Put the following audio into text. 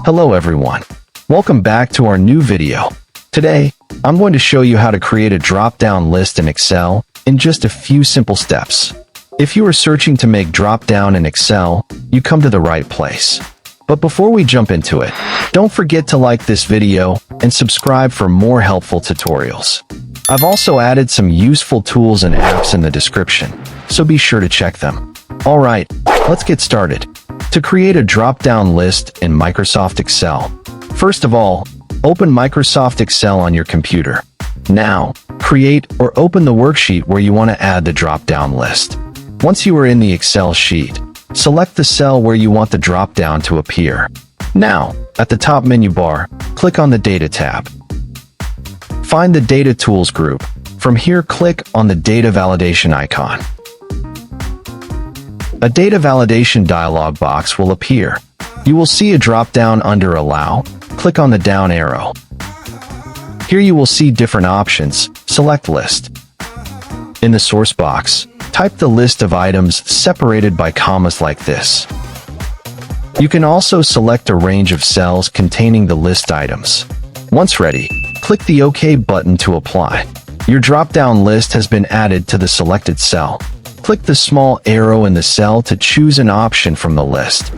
Hello everyone. Welcome back to our new video. Today, I'm going to show you how to create a drop-down list in Excel in just a few simple steps. If you are searching to make drop-down in Excel, you come to the right place. But before we jump into it, don't forget to like this video and subscribe for more helpful tutorials. I've also added some useful tools and apps in the description, so be sure to check them. Alright, let's get started. To create a drop-down list in Microsoft Excel, first of all, open Microsoft Excel on your computer. Now, create or open the worksheet where you want to add the drop-down list. Once you are in the Excel sheet, select the cell where you want the drop-down to appear. Now, at the top menu bar, click on the Data tab. Find the Data Tools group. From here, click on the Data Validation icon. A data validation dialog box will appear. You will see a drop-down under Allow. Click on the down arrow. Here you will see different options. Select List. In the source box, type the list of items separated by commas like this. You can also select a range of cells containing the list items. Once ready, click the OK button to apply. Your drop-down list has been added to the selected cell. Click the small arrow in the cell to choose an option from the list.